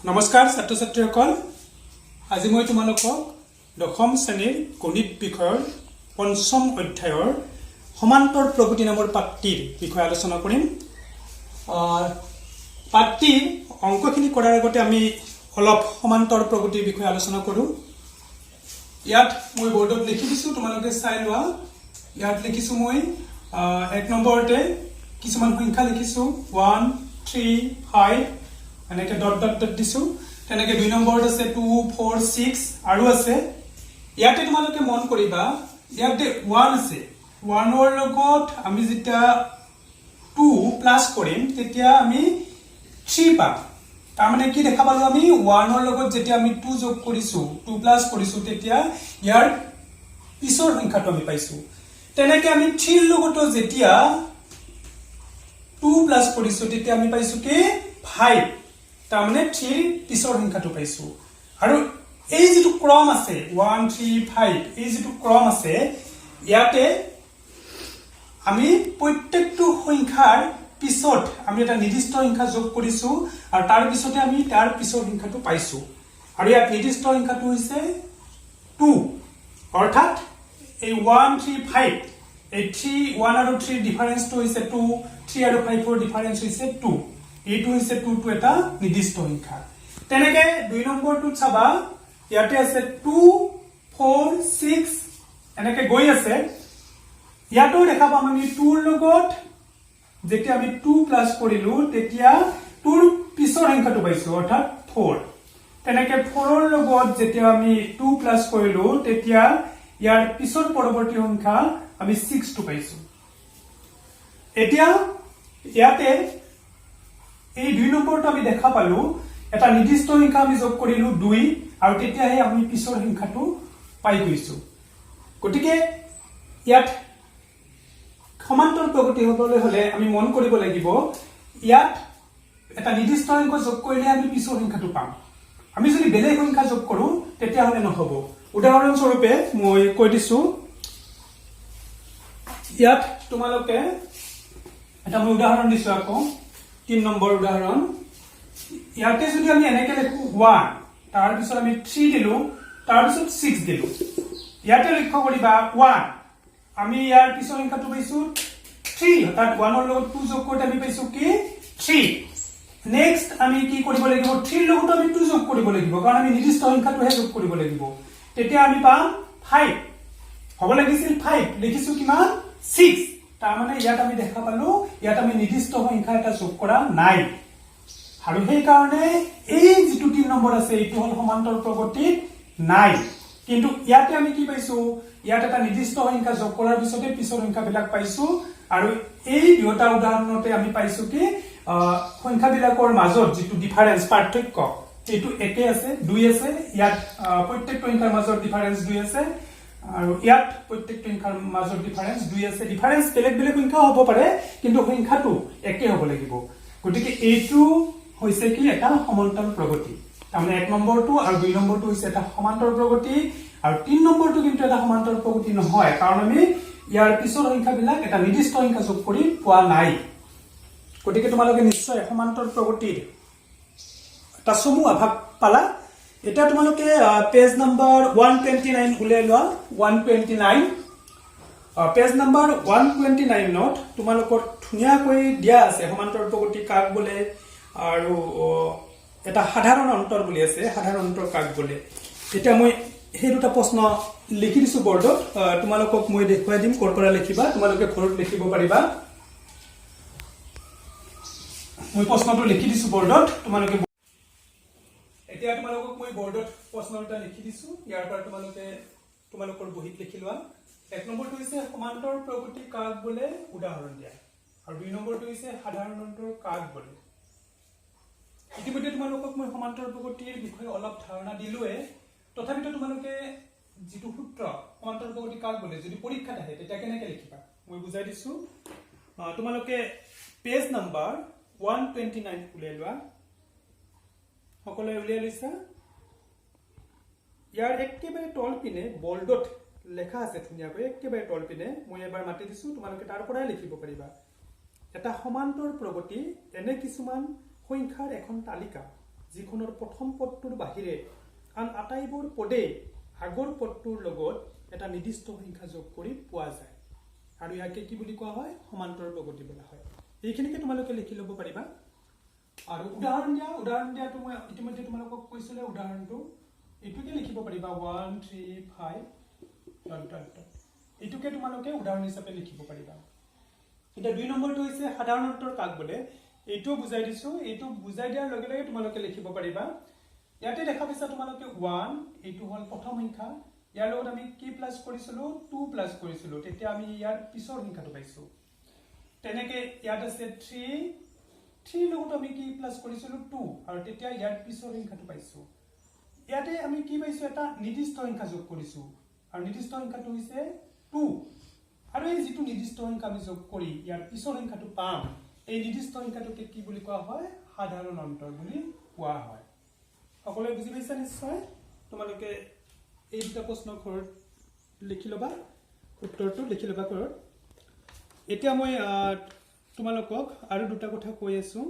নমস্কাৰ ছাত্ৰ ছাত্ৰীসকল আজি মই তোমালোকক দশম শ্ৰেণীৰ গণিত বিষয়ৰ পঞ্চম অধ্যায়ৰ সমান্তৰ প্ৰগতি নামৰ পাঠটিৰ বিষয়ে আলোচনা কৰিম। পাঠটিৰ অংকখিনি কৰাৰ আগতে আমি অলপ সমান্তৰ প্ৰগতিৰ বিষয়ে আলোচনা কৰোঁ। ইয়াত মই বৰ্ডত লিখি দিছোঁ, তোমালোকে চাই লোৱা। ইয়াত লিখিছোঁ মই 1 নম্বৰতে কিছুমান সংখ্যা লিখিছোঁ 1 3 5 এনেকে ডট ডট ডট দিছো। তেনেকে 2 নম্বৰত আছে 2 4 6 আৰু আছে। ইয়াতে তোমালোকে মন কৰিবা ইয়াতে 1 আছে, 1 ৰ লগত আমি যেতিয়া 2 প্লাস কৰিম তেতিয়া আমি 3 পাম। তাৰ মানে কি দেখা পালো, আমি 1 ৰ লগত যেতিয়া আমি 2 যোগ কৰিছো 2 প্লাস কৰিছো তেতিয়া ইয়াৰ পিছৰ সংখ্যাটো আমি পাইছো। তেনেকে আমি 3 ৰ লগত যেতিয়া 2 প্লাস কৰিছো তেতিয়া আমি পাইছো কি 5। তাৰ মানে 3 পিছৰ সংখ্যাটো পাইছো। আৰু এই যেটো ক্ৰম আছে 1 3 5 এই যেটো ক্ৰম আছে ইয়াতে আমি প্ৰত্যেকটো সংখ্যাৰ পিছত আমি এটা নিৰ্দিষ্ট সংখ্যা যোগ কৰিছো আৰু তাৰ পিছতে আমি তাৰ পিছৰ সংখ্যাটো পাইছো। আৰু ইয়াত নিৰ্দিষ্ট সংখ্যাটো হৈছে 2, অৰ্থাৎ এই 1 3 5 এই 3 1 আৰু 3 ডিফাৰেন্সটো হৈছে 2, 3 আৰু 5 ৰ ডিফাৰেন্স হৈছে 2। এইটো হৈছে 2 টো এটা নিৰ্দিষ্ট সংখ্যা। তেনেকে 2 নম্বৰটো চাবা, ইয়াতে আছে 2 4 6 এনেকে গৈ আছে। ইয়াতো দেখা পাম আমি 2 ৰ লগত যেতিয়া আমি 2 প্লাস কৰিলো তেতিয়া 2 ৰ পিছৰ সংখ্যাটো পাইছো, অৰ্থাৎ 4। তেনেকে 4 ৰ লগত যেতিয়া আমি 2 প্লাস কৰিলো তেতিয়া ইয়াৰ পিছৰ পৰৱৰ্তী সংখ্যা আমি 6 টো পাইছো। এতিয়া ইয়াতে এই 2 নম্বৰটো আমি দেখা পালো এটা নিৰ্দিষ্ট সংখ্যা আমি যোগ কৰিলো 2 আৰু তেতিয়াহে আমি পিছৰ সংখ্যাটো পাই গৈছো। গতিকে ইয়াত সমান্তৰ প্ৰগতি হ'বলৈ হলে আমি মন কৰিব লাগিব ইয়াত এটা নিৰ্দিষ্ট সংখ্যা যোগ কৰিলে আমি পিছৰ সংখ্যাটো পাম। আমি যদি বেলেগ সংখ্যা যোগ কৰো তেতিয়া হলে নহব। উদাহৰণ স্বৰূপে মই কৈ দিছো, ইয়াত তোমালোকে এটা মই উদাহৰণ দিছো আকৌ 3 নম্বৰ উদাহৰণ। ইয়াতে যদি আমি এনেকে লিখো 1 তাৰ পিছত আমি 3 দিলো তাৰ পিছত 6 দিলো। ইয়াতে লক্ষ্য কৰিবা 1 আমি ইয়াৰ পিছৰ সংখ্যাটো পাইছো 3, অৰ্থাৎ 1 ৰ লগত 2 যোগ কৰোতে আমি পাইছো কি 3। নেক্সট আমি কি কৰিব লাগিব, 3 ৰ লগত আমি 2 যোগ কৰিব লাগিব কাৰণ আমি নিৰ্দিষ্ট সংখ্যাটোহে যোগ কৰিব লাগিব। তেতিয়া আমি পাম 5, হ'ব লাগিছিল 5, লিখিছো কিমান 6। তাৰ মানে ইয়াত আমি দেখা পালো ইয়াত আমি নিৰ্দিষ্ট সংখ্যা এটা যোগ কৰা নাই। আৰু সেই কাৰণে এই যেটো 3 নম্বৰ আছে এইটো হল সমান্তৰ প্ৰগতিত নাই। কিন্তু ইয়াতে আমি কি পাইছো, ইয়াত এটা নিৰ্দিষ্ট সংখ্যা যোগ কৰাৰ পিছতে পিছৰ সংখ্যাবিলাক পাইছো। আৰু এই দুটা উদাহৰণতে আমি পাইছো কি সংখ্যাবিলাকৰ মাজত যেটো ডিফাৰেন্স পাৰ্থক্য এইটো একে আছে, 2 আছে। ইয়াত প্ৰত্যেকটো সংখ্যাৰ মাজত ডিফাৰেন্স 2 আছে আৰু ইয়াত প্ৰত্যেকটো সংখ্যাৰ মাজত ডিফাৰেন্স 2 আছে। ডিফাৰেন্স বেলেগ বেলেগ সংখ্যা হ'ব পাৰে কিন্তু সংখ্যাটো একে হ'ব লাগিব। গতিকে এইটো হৈছে কি এটা সমান্তৰ প্ৰগতি। তাৰমানে 1 নম্বৰটো আৰু 2 নম্বৰটো হৈছে এটা সমান্তৰ প্ৰগতি আৰু 3 নম্বৰটো কিন্তু এটা সমান্তৰ প্ৰগতি নহয়, কাৰণ আমি ইয়াৰ পিছৰ সংখ্যাবিলাক এটা নিৰ্দিষ্ট সংখ্যা যোগ কৰি পোৱা নাই। গতিকে তোমালোকে নিশ্চয় সমান্তৰ প্ৰগতিৰ এটা চমু আভাস পালা। এতিয়া তোমালোকে পেজ নম্বৰ 129 উলিয়াই লোৱা। 129 পেজ নম্বৰ 129 নত তোমালোকৰ ধুনীয়াকৈ দিয়া আছে সমান্তৰ প্ৰগতি কাক বোলে আৰু এটা সাধাৰণ অন্তৰ বুলি আছে, সাধাৰণ অন্তৰ কাক বোলে। এতিয়া মই সেই দুটা প্ৰশ্ন লিখি দিছো বৰ্ডত, তোমালোকক মই দেখুৱাই দিম ক'ৰ পৰা লিখিবা, তোমালোকে ঘৰত লিখিব পাৰিবা। মই প্ৰশ্নটো লিখি দিছো বৰ্ডত, তোমালোকে এতিয়া তোমালোকক মই বৰ্ডত প্ৰশ্ন এটা লিখি দিছো, ইয়াৰ পৰা তোমালোকে তোমালোকৰ বহীত লিখি লোৱা। 1 নম্বৰটো হৈছে সমান্তৰ প্ৰগতি কাক বোলে উদাহৰণ দিয়া আৰু 2 নম্বৰটো হৈছে সাধাৰণ অন্তৰ কাক বোলে। ইতিমধ্যে তোমালোকক মই সমান্তৰ প্ৰগতিৰ বিষয়ে অলপ ধাৰণা দিলোৱে, তথাপিতো তোমালোকে যেটো সূত্ৰ সমান্তৰ প্ৰগতি কাক বোলে যদি পৰীক্ষাত আহে তেতিয়া কেনেকৈ লিখিবা মই বুজাই দিছো। তোমালোকে পেজ নম্বৰ 129 উলিয়াই লোৱা। সকলোৱে উলিয়াই লৈছা? ইয়াৰ একেবাৰে তল পিনে বল্ডত লেখা আছে ধুনীয়াকৈ, একেবাৰে তল পিনে মই এবাৰ মাতি দিছো, তোমালোকে তাৰ পৰাই লিখিব পাৰিবা। এটা সমান্তৰ প্ৰগতি এনে কিছুমান সংখ্যাৰ এখন তালিকা যিখনৰ প্ৰথম পদটোৰ বাহিৰে আন আটাইবোৰ পদেই আগৰ পদটোৰ লগত এটা নিৰ্দিষ্ট সংখ্যা যোগ কৰি পোৱা যায় আৰু ইয়াকে কি বুলি কোৱা হয় সমান্তৰ প্ৰগতি বোলা হয় এইখিনিকে তোমালোকে লিখি ল'ব পাৰিবা আৰু উদাহৰণ দিয়াটো মই ইতিমধ্যে তোমালোকক কৈছিলে উদাহৰণটো এটুকে লিখিব পাৰিবা 1 3 5 এটুকে তোমালোকে উদাহৰণ হিচাপে লিখিব পাৰিবা এটা 2 নম্বৰটো হৈছে সাধাৰণ অন্তৰ কাক বোলে এইটো বুজাই দিছো এইটো বুজাই দিয়াৰ লগে লগে তোমালোকে লিখিব পাৰিবা ইয়াতে দেখা পাইছা তোমালোকে 1 এইটো হল প্ৰথম সংখ্যা ইয়াৰ লগত আমি কি প্লাস কৰিছিলো 2 প্লাস কৰিছিলো তেতিয়া আমি ইয়াৰ পিছৰ সংখ্যাটো পাইছো তেনেকে ইয়াত আছে 3 লগত আমি কি প্লাস কৰিছিলো 2 আৰু তেতিয়া ইয়াৰ পিছৰ সংখ্যাটো পাইছো ইয়াতে আমি কি পাইছো এটা নিৰ্দিষ্ট সংখ্যা যোগ কৰিছো আৰু নিৰ্দিষ্ট সংখ্যাটো হৈছে 2 আৰু এই যেটো নিৰ্দিষ্ট সংখ্যা আমি যোগ কৰি ইয়াৰ পিছৰ সংখ্যাটো পাম এই নিৰ্দিষ্ট সংখ্যাটোকে কি বুলি কোৱা হয় সাধাৰণ অন্তৰ বুলি কোৱা হয় সকলোৱে বুজি পাইছা নিশ্চয় তোমালোকে এই দুটা প্ৰশ্ন ঘৰত লিখি লবা উত্তৰটো লিখি লবা ঘৰত এতিয়া মই তোমালোকক আৰু দুটা কথা কৈ আছো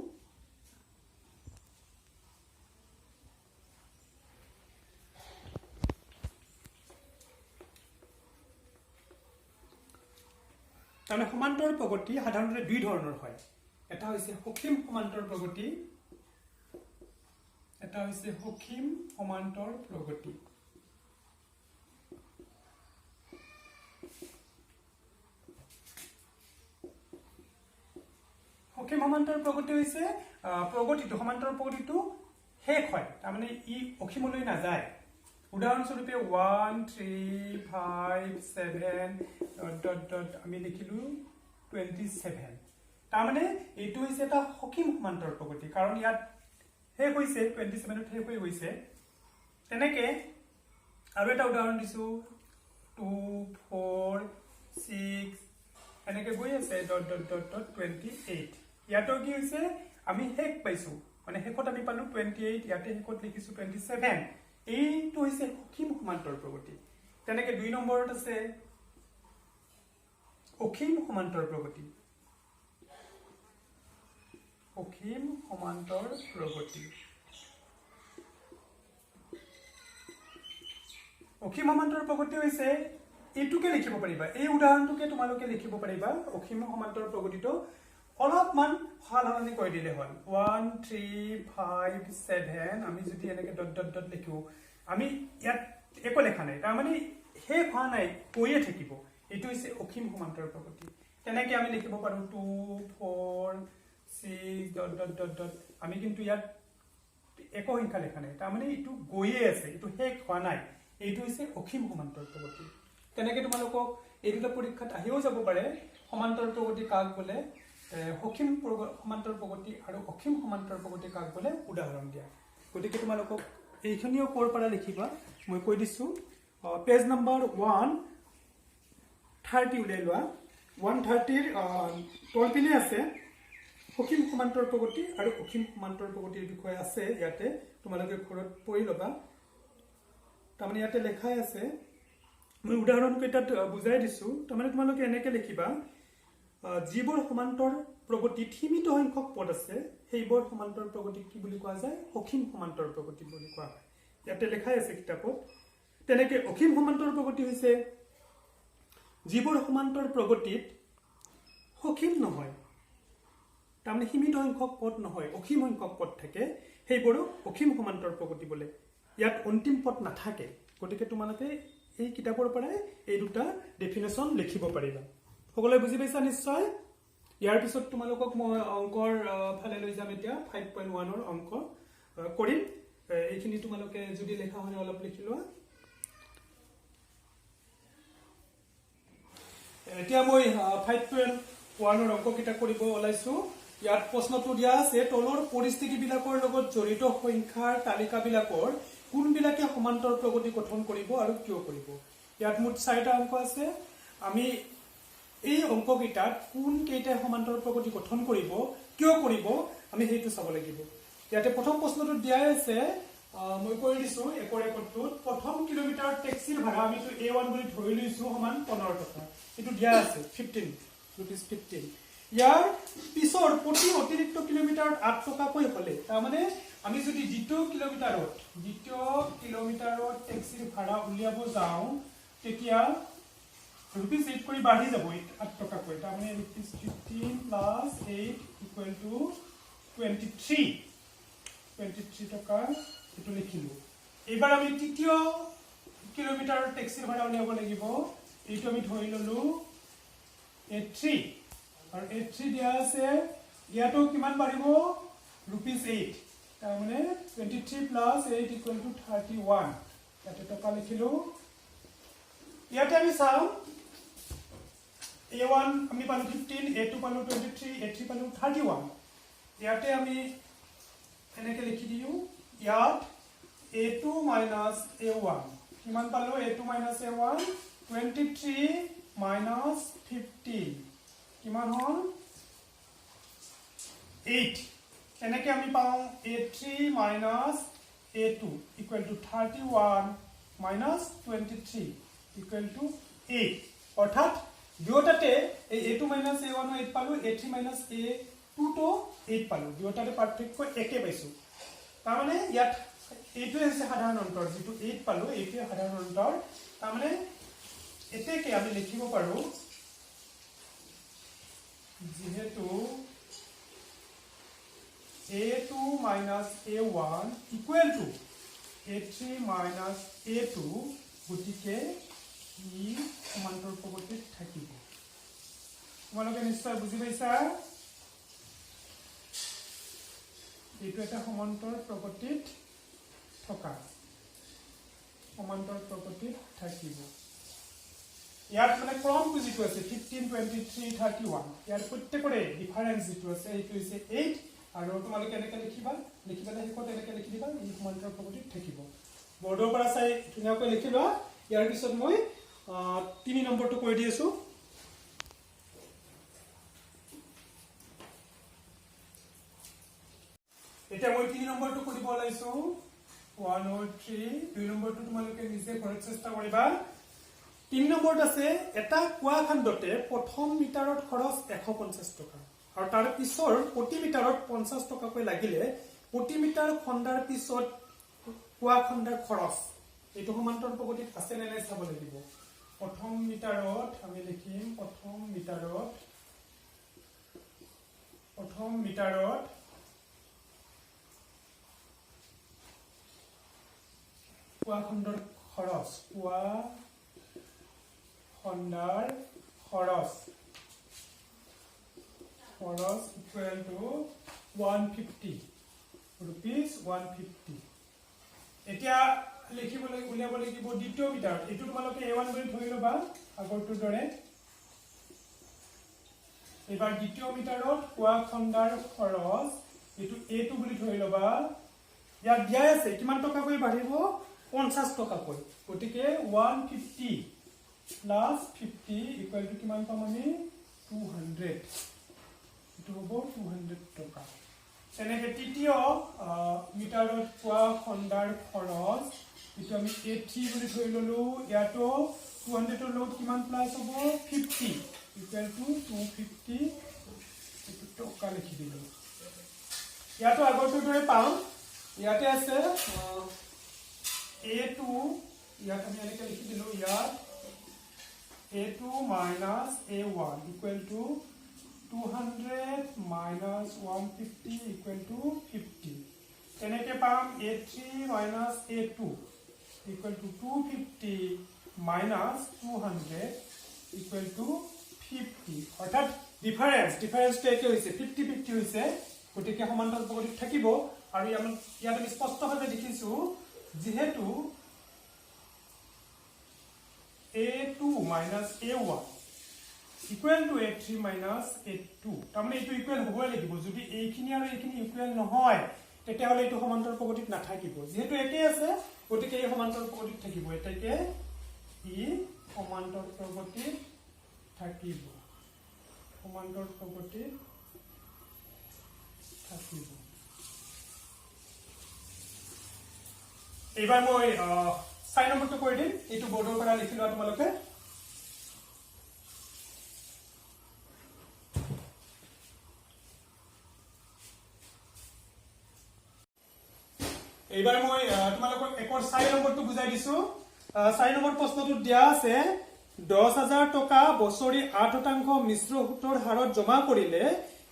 তাৰমানে সমান্তৰ প্ৰগতি সাধাৰণতে দুই ধৰণৰ হয় এটা হৈছে সক্ষম সমান্তৰ প্ৰগতি এটা হৈছে সক্ষম সমান্তৰ প্ৰগতি সক্ষম সমান্তৰ প্ৰগতি হৈছে প্ৰগতিটো সমান্তৰ প্ৰগতিটো শেষ হয় তাৰমানে ই অসীমলৈ নাযায় উদাহৰণস্বৰূপে 1 3 5 7 আমি লিখিলো 27 তাৰমানে এইটো হৈছে এটা সক্ষম সমান্তৰ প্ৰগতি কাৰণ ইয়াত শেষ হৈছে 27 ত শেষ হৈ গৈছে তেনেকে আৰু এটা উদাহৰণ দিছো 2 4 6 এনেকে গৈ আছে ... 28 ইয়াতো কি হৈছে আমি শেষ পাইছো মানে শেষত আমি পালো 28 ইয়াতে শেষত লিখিছো 27 এইটো হৈছে সক্ষম সমান্তৰ প্ৰগতি তেনেকে 2 নম্বৰত আছে অসীম সমান্তৰ প্ৰগতি অসীম সমান্তৰ প্ৰগতি অসীম সমান্তৰ প্ৰগতি হৈছে এইটোকে লিখিব পাৰিবা এই উদাহৰণটোকে তোমালোকে লিখিব পাৰিবা অসীম সমান্তৰ প্ৰগতিটো অলপমান সালসলনি কৰি দিলে হ'ল 1 3 5 7 আমি যদি এনেকে ডট লিখো আমি ইয়াত একো লেখা নাই তাৰ মানে হে হোৱা নাই কৈয়ে থাকিব এইটো হৈছে অসীম সমান্তৰ প্ৰগতি তেনেকে আমি লিখিব পাৰো 2 4 6 আমি কিন্তু ইয়াত একো সংখ্যা লেখা নাই তাৰ মানে এইটো গৈয়ে আছে এইটো শেষ হোৱা নাই এইটো হৈছে অসীম সমান্তৰ প্ৰগতি তেনেকে তোমালোকক এই দুটা পৰীক্ষাত আহিও যাব পাৰে সমান্তৰ প্ৰগতি কাক বোলে সক্ষম সমান্তৰ প্ৰগতি আৰু অসীম সমান্তৰ প্ৰগতি কাক বোলে উদাহৰণ দিয়া গতিকে তোমালোকক এইখিনিও কোৰ পৰা লিখিবা মই কৈ দিছো পেজ নম্বৰ 130 উলাই লোৱা 130 ৰ তলপিনে আছে সক্ষম সমান্তৰ প্ৰগতি আৰু অসীম সমান্তৰ প্ৰগতিৰ বিষয় আছে ইয়াতে তোমালোকে ঘৰত পঢ়ি লবা তাৰমানে ইয়াতে লেখাই আছে মই উদাহৰণ কেইটাত বুজাই দিছো তাৰমানে তোমালোকে এনেকে লিখিবা জীৱৰ সমান্তৰ প্ৰগতিত সীমিত সংখ্যক পদ আছে সেইবোৰ সমান্তৰ প্ৰগতি কি বুলি কোৱা যায় অসীম সমান্তৰ প্ৰগতি বুলি কোৱা হয় ইয়াতে লেখাই আছে কিতাপত তেনেকে অসীম সমান্তৰ প্ৰগতি হৈছে জীৱৰ সমান্তৰ প্ৰগতিত সক্ষম নহয় তাৰমানে সীমিত সংখ্যক পদ নহয় অসীম সংখ্যক পদ থাকে সেইবোৰ অসীম সমান্তৰ প্ৰগতি বোলে ইয়াত অন্তিম পদ নাথাকে গতিকে তোমালোকে এই কিতাপৰ পৰা এই দুটা ডেফিনেশন লিখিব পাৰিবা সকলোৱে বুজি পাইছা নিশ্চয় ইয়াৰ পিছত তোমালোকক মই অংকৰ ফালে লৈ যাম এতিয়া 5.1 ৰ অংক কৰিম এইখিনি তোমালোকে যদি লেখা হয় অলপ লিখি লোৱা এতিয়া মই 5.1 ৰ অংক কিটা কৰিব ওলাইছো ইয়াত প্ৰশ্নটো দিয়া আছে তলৰ পৰিস্থিতি বিলাকৰ লগত জড়িত সংখ্যাৰ তালিকা বিলাকৰ কোনবিলাকে সমান্তৰ প্ৰগতি গঠন কৰিব আৰু কিয় কৰিব ইয়াত মুঠ 4টা অংক আছে আমি এই অংক কিটাত কোন কেইটা সমান্তৰ প্ৰগতি গঠন কৰিব কিয় কৰিব আমি হেতু চাব লাগিব ইয়াতে প্ৰথম প্ৰশ্নটো দিয়া আছে মই কৈ দিছো একৰ একৰটোত প্ৰথম কিলোমিটাৰ ট্যাক্সিৰ ভাড়া আমি তো A1 বুলি ধৰি লৈছো সমান 15 টকা এটো দিয়া আছে 15 rupees 15 ইয়াৰ পিছৰ প্ৰতি অতিৰিক্ত কিলোমিটাৰত 8 টকাকৈ হলে তাৰ মানে আমি যদি দ্বিতীয় কিলোমিটাৰত টেক্সিৰ ভাড়া উলিয়াব যাওঁ তেতিয়া रुपीस 8 কৰি বাঢ়ি যাব 8 টকা কৈ তাৰ মানে रुपीस 15 प्लस 8 इक्वल टू 23 টকা এটো লিখিলো এবাৰ আমি তৃতীয় কিলোমিটাৰৰ টেক্সিৰ ভাড়া উলিয়াব লাগিব এইটো আমি ধৰি ললো 83 আৰু 83 দিয়া আছে ইয়াতো কিমান বাঢ়িব रुपीस 8 তাৰ মানে 23 प्लस 8 इक्वल टू 31 ইয়াতে টকা লিখিলো ইয়াতে আমি চাও A1 আমি পালো 15 A2 পালো 23 A3 পালো 31 ইয়াতে আমি এনেকে লিখি দিও ইয়াত A2 minus A1 কিমান পালো A2 minus A1 23 minus 15 কিমান হল 8 এনেকে আমি পাও A3 minus A2 equal to 31 minus 23 equal to 8 অর্থাৎ দুটাতে এই A2 minus A1 8 পালো A3 minus A2 তো 8 পালো দুটাতে পাৰ্থক্য একে পাইছো তাৰ মানে ইয়াত এইটো আছে সাধাৰণ অন্তৰ যেটো 8 পালো এইটো সাধাৰণ অন্তৰ তাৰ মানে এতেকে আমি লিখিব পাৰো যেহেতু A2 minus A1 equal to A3 minus A2 গতিকে ই সমান্তৰাল প্ৰগতিত থাকিব তোমালোকে নিশ্চয় বুজি পাইছা এইটো এটা সমান্তৰাল প্ৰগতিত থকা সমান্তৰাল প্ৰগতিত থাকিব ইয়াত মানে ক্ৰমটো যিটো আছে 15 23 31 ইয়াৰ প্ৰত্যেকৰে ডিফাৰেন্স যিটো আছে এইটো হৈছে 8 আৰু তোমালোকে এনেকৈ লিখিবালে হেকত এনেকৈ লিখি দিবা এই সমান্তৰাল প্ৰগতিত থাকিব বৰ্ডৰ পৰা চাই ধুনীয়াকৈ লিখি লোৱা ইয়াৰ পিছত মই 3 নম্বৰটো কৈ দি আছো এটা মই 3 নম্বৰটো কৰিব লাইছো 103 2 নম্বৰটো তোমালোকে নিজে ঘৰত চেষ্টা কৰিবা 3 নম্বৰত আছে এটা কুয়া খণ্ডতে প্ৰথম মিটাৰত খৰচ 150 টকা আৰু তাৰ পিছৰ প্ৰতি মিটাৰত 50 টকাকৈ লাগিলে প্ৰতি মিটাৰ খণ্ডাৰ পিছত কুয়া খণ্ডাৰ খৰচ এইটো সমান্তৰাল প্ৰগতিত আছে নে নাই চাব লাগিব প্ৰথম মিটাৰত আমি লিখিম প্ৰথম মিটাৰত কুয়া খণ্ডৰ খৰচ equal to 150 rupees 150 এতিয়া লিখিবলৈ উলিয়াব লাগিব দ্বিতীয় মিটাৰত এটো তোমালোকে A1 বুলি ধৰি লবা আগৰটোৰ দৰে এবাৰ দ্বিতীয় মিটাৰত কুয়া খণ্ডাৰ খৰচ এটো A2 বুলি ধৰি লবা ইয়াত দিয়া আছে কিমান টকা কৈ বাঢ়িব 50 টকা কৈ গতিকে 150 plus 50 equal to কিমান পাম আমি 200 এটো হ'ব 200 টকা এনেকে তৃতীয় মিটাৰত কুয়া খণ্ডাৰ খৰচ এটো আমি A3 বুলি ধৰি ললো ইয়াতো 200 ৰ লগত কিমান প্লাস হ'ব 50 equal to 250 এটো টকা লিখি দিলো ইয়াতো আগৰটো দৰে পাম ইয়াতে আছে A2 ইয়াত আমি এনেকে লিখি দিলো ইয়াত A2 minus A1 equal to 200 minus 150 equal to 50 এনেকে পাম A3 minus A2 equal to 250 minus 200 equal to 50 অৰ্থাৎ ডিফাৰেন্সটো একে হৈছে 50 50 হৈছে গতিকে সমান্তৰাল প্ৰগতিত থাকিব আৰু ইয়াত আমি স্পষ্টভাৱে দেখিছো যেহেতু A2 minus A1 equal to A3 minus A2 তাৰমানে এইটো ইকুৱেল হ'বই লাগিব যদি এইখিনি আৰু এইখিনি ইকুৱেল নহয় তেতিয়া হলে এইটো সমান্তৰাল প্ৰগতিত নাথাকিব যেহেতু একে আছে গতিকে এই সমান্তৰাল প্ৰগতিত থাকিব এটাকে ই সমান্তৰাল প্ৰগতিত থাকিব এইবাৰ মই 4 নম্বৰটো কৈ দিম এইটো বৰ্ডৰ পৰা লিখি লোৱা তোমালোকে এইবাৰ মই তোমালোকক একৰ 4 নম্বৰটো বুজাই দিছো 4 নম্বৰ প্ৰশ্নটোত দিয়া আছে 10,000 টকা বছৰি 8% মিশ্ৰ সুতৰ হাৰত জমা কৰিলে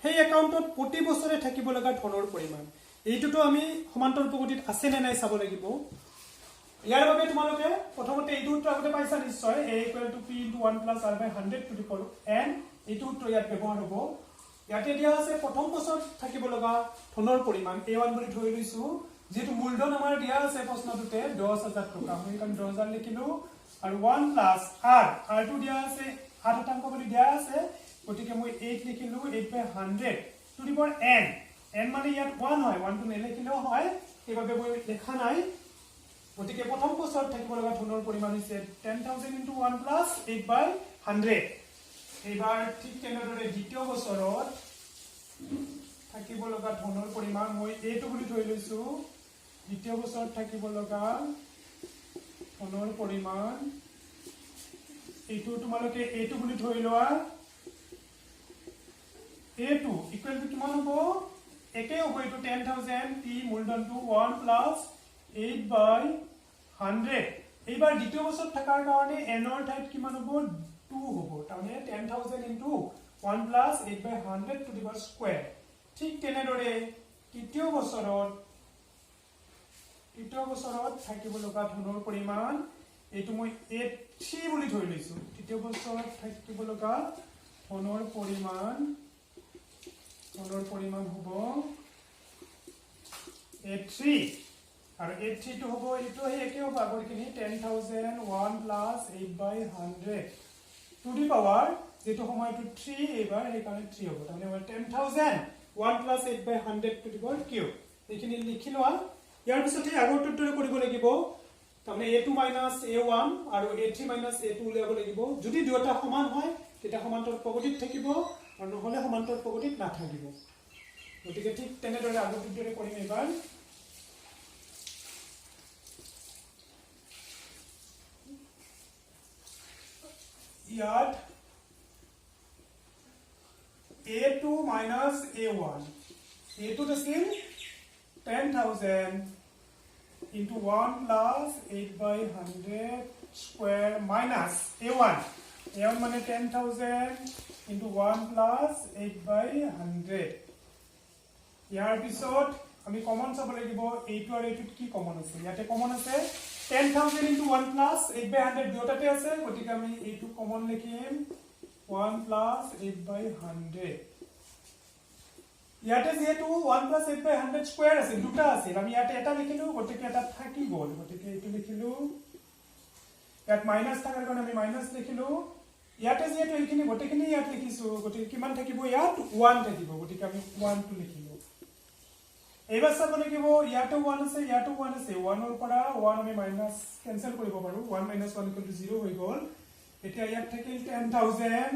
সেই একাউণ্টত প্ৰতি বছৰে থাকিব লগা ধনৰ পৰিমাণ এইটোতো আমি সমান্তৰ প্ৰগতিত আছে নে নাই চাব লাগিব ইয়াৰ বাবে তোমালোকে প্ৰথমতে এইটো উত্তৰ আগতে পাইছা নিশ্চয় a = p * 1 + r / 100 to the power n এইটো উত্তৰ ইয়াত ব্যৱহাৰ হ'ব ইয়াতে দিয়া আছে প্ৰথম বছৰত থাকিব লগা ধনৰ পৰিমাণ a1 বুলি ধৰি লৈছো যেটো মূলধন আমাৰ দিয়া আছে প্ৰশ্নটোতে 10,000 টকা মই কাৰণ 10,000 লিখিলো আৰু 1 + r r2 দিয়া আছে 8% বুলি দিয়া আছে গতিকে মই 8 লিখিলো 8/100 to the power n n মানে ইয়াত 1 হয় 1 টো নেলিখিলেও হয় এইভাবে মই লেখা নাই গতিকে প্ৰথম বছৰত থাকিব লগা ধনৰ পৰিমাণ হৈছে 10,000 * 1 + 8/100 এইবাৰ ঠিক তেনেদৰে দ্বিতীয় বছৰত থাকিব লগা ধনৰ পৰিমাণ মই a2 বুলি ধৰি লৈছো দ্বিতীয় বছৰত থাকিব লগা ধনৰ পৰিমাণ এইটো তোমালোকে a2 বুলি ধৰি লোৱা a2 = কিমান হ'ব একে হ'ব এইটো 10,000 p মূলধনটো 1 + 8/100 এইবাৰ দ্বিতীয় বছৰত থাকাৰ কাৰণে n ৰ ঠাইত কিমান হ'ব 2 হ'ব তাৰমানে 10,000 * 1 + 8/100 to the power square ঠিক তেনেদৰে তৃতীয় বছৰত থাকিব লগা ধনৰ পৰিমাণ এইটো মই a3 বুলি ধৰি লৈছো তৃতীয় বছৰত থাকিব লগা ধনৰ পৰিমাণ হ'ব a3 আৰু a3 টো হ'ব এইটো একে হ'ব আগৰখিনি 10,000 1 + 8/100 to the power যেটো সময়টো 3 এইবাৰ এই কাৰণে 3 হ'ব তাৰমানে 10,000 1 + 8/100 to the power cube এইখিনি লিখি লোৱা ইয়াৰ পিছতে আগৰটোৰ দৰে কৰিব লাগিব তাৰমানে a2 - a1 আৰু a3 - a2 উলিয়াব লাগিব যদি দুয়োটা সমান হয় তেতিয়া সমান্তৰ প্ৰগতিত থাকিব আৰু নহলে সমান্তৰ প্ৰগতিত নাথাকিব গতিকে ঠিক তেনেদৰে আগৰটোৰ দৰে কৰিম এবাৰ ইয়াত a2 - a1 a2 আছিল 10,000 into 1 + 8/100 square minus a1 মানে 10,000 into 1 + 8/100 ইয়াৰ পিছত আমি কমন চাব লাগিব এইটো আৰু এইটোত কি কমন আছে ইয়াতে কমন আছে 10,000 into 1 + 8/100 দুটাতে আছে গতিকে আমি এইটো কমন লিখিম 1 + 8/100 ইয়াতে যেহেতু 1 + 8/100 স্কয়াৰ আছে দুটা আছে আমি ইয়াতে এটা লিখিলো গতিকে এটা থাকি গল গতিকে এইটো লিখিলো ইয়াত মাইনাস থাকাৰ কাৰণে আমি মাইনাস লিখিলো ইয়াতে যেহেতু এইখিনি গতিখিনি ইয়াত লিখিছো গতিকে কিমান থাকিব ইয়াত 1 থাকিব গতিকে আমি 1 টো লিখিলো এইবাৰ চাব লাগিব ইয়াতে 1 আছে ইয়াতে 1 আছে 1 ৰ পৰা 1 আমি মাইনাস কেনসেল কৰিব পাৰো 1 - 1 = 0 হৈ গল এতিয়া ইয়াত থাকিল 10,000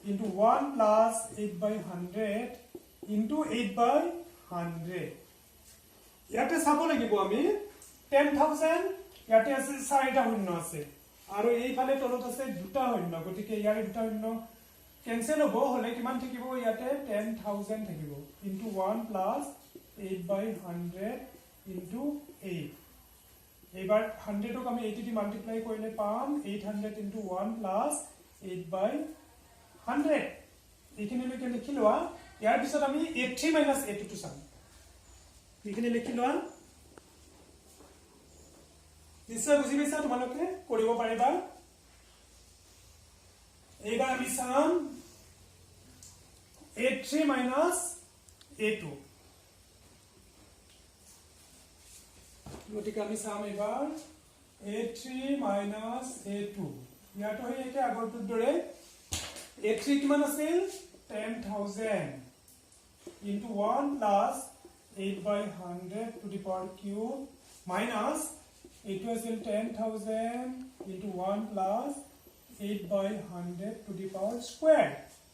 into 1 + 8/100 into 8/100 ইয়াতে চাব লাগিব আমি 10,000 ইয়াতে আছে 4টা শূন্য আছে আৰু এইফালে তলত আছে দুটা শূন্য গতিকে ইয়াৰে দুটা শূন্য কেনসেল হ'ব হলে কিমান থাকিব ইয়াতে 10,000 থাকিব into 1 + 8/100 into 8 এইবাৰ 100 ক আমি 80 দি মাল্টিপ্লাই কৰিলে পাম 800 into 1 + 8/100 এইখিনিলৈকে লিখি লোৱা ইয়াৰ পিছত আমি a3 - a2 টো চাম এইখিনি লিখি লোৱা নিশ্চয় বুজি পাইছা তোমালোকে কৰিব পাৰিবা এইবাৰ আমি চাম a3 - a2 গতিকে আমি চাম এবাৰ a3 - a2 ইয়াতো হয় একে আগৰটোৰ দৰে a3 কিমান আছিল 10,000 into 1 + 8/100 to the power cube minus এইটো আছিল 10,000 into 1 + 8/100 to the power square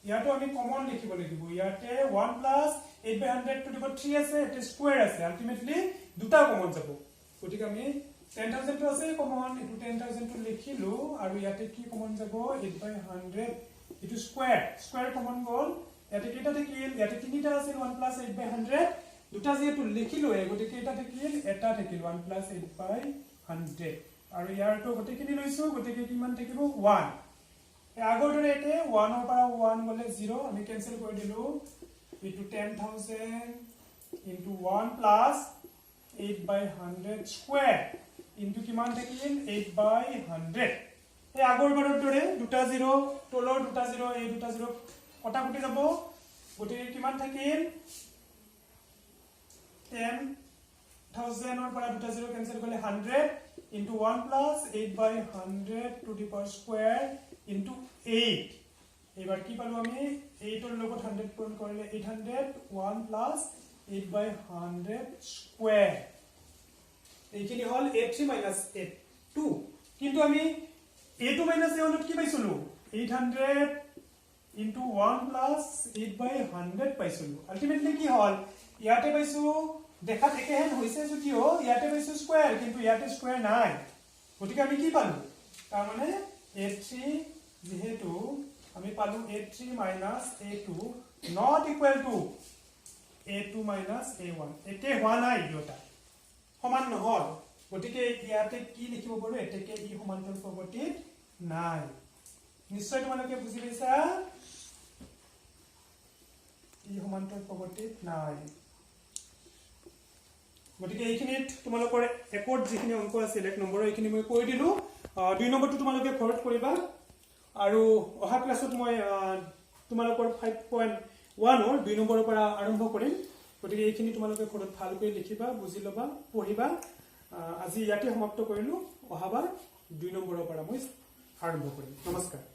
ইয়াতো আমি কমন লিখিব লাগিব ইয়াতে 1 + 8/100 to the power 3 আছে এটা স্কয়াৰ আছে আলটিমেটলি দুটা কমন যাব গতিকে আমি 10,000 টো আছে কমন এটো 10,000 টো লিখিলো আৰু ইয়াতে কি কমন যাব 8/100 এটো স্কয়াৰ কমন গল ইয়াতে কেইটা থাকিল ইয়াতে তিনিটা আছিল 1 + 8/100 দুটা যেহেতু লিখিলোৱে গতিকে এটা থাকিল 1 প্লাছ 8/100 আৰু ইয়াৰটো গতিখিনি লৈছো গতিকে কিমান থাকিব 1 আগৰ দৰে এতে 1 ৰ পৰা 1 গলে 0 আমি কেনসেল কৰি দিলো ইটো 10000 into 1 plus 8/100 square into কিমান থাকিল 8/100 এই আগৰ বাৰৰ দৰে দুটা 0 তলৰ দুটা 0 এই দুটা 0 কটা কুটি যাব গতিকে কিমান থাকিল 10000 ৰ পৰা দুটা 0 কেনসেল কৰিলে 100 into 1 plus 8/100 to the power square into 8 এবাৰ কি পালো আমি 8 ৰ লগত 100 পূৰণ কৰিলে 800 1 plus 8/100 square এইখিনি হল a3 minus a2 কিন্তু আমি a2 minus a1 কি পাইছিলো 800 into 1 plus 8/100 পাইছিলো আলটিমেটলি কি হল ইয়াতে পাইছো দেখাত একেহেন হৈছে যদিও ইয়াতে পাইছো স্কয়াৰ কিন্তু ইয়াতে স্কয়াৰ নাই গতিকে আমি কি পালো তাৰ মানে a3 যেহেতু আমি পালো a3 minus a2 not equal to a2 minus a1 একে হোৱা নাই দুটা সমান নহল গতিকে ইয়াতে কি লিখিব পাৰো এতেকে ই সমান্তৰাল প্ৰগতিত নাই নিশ্চয় তোমালোকে বুজি পাইছা ই সমান্তৰাল প্ৰগতিত নাই গতিকে এইখিনিত তোমালোকৰ একত যিখিনি অংক আছিল এক নম্বৰ এইখিনি মই কৈ দিলো দুই নম্বৰটো তোমালোকে ঘৰত কৰিবা আৰু অহা ক্লাছত মই তোমালোকৰ 5.1 ৰ দুই নম্বৰৰ পৰা আৰম্ভ কৰিম গতিকে এইখিনি তোমালোকে ঘৰত ভালকৈ লিখিবা বুজি লবা পঢ়িবা আজি ইয়াতে সমাপ্ত কৰিলো অহাবাৰ দুই নম্বৰৰ পৰা মই আৰম্ভ কৰিম নমস্কাৰ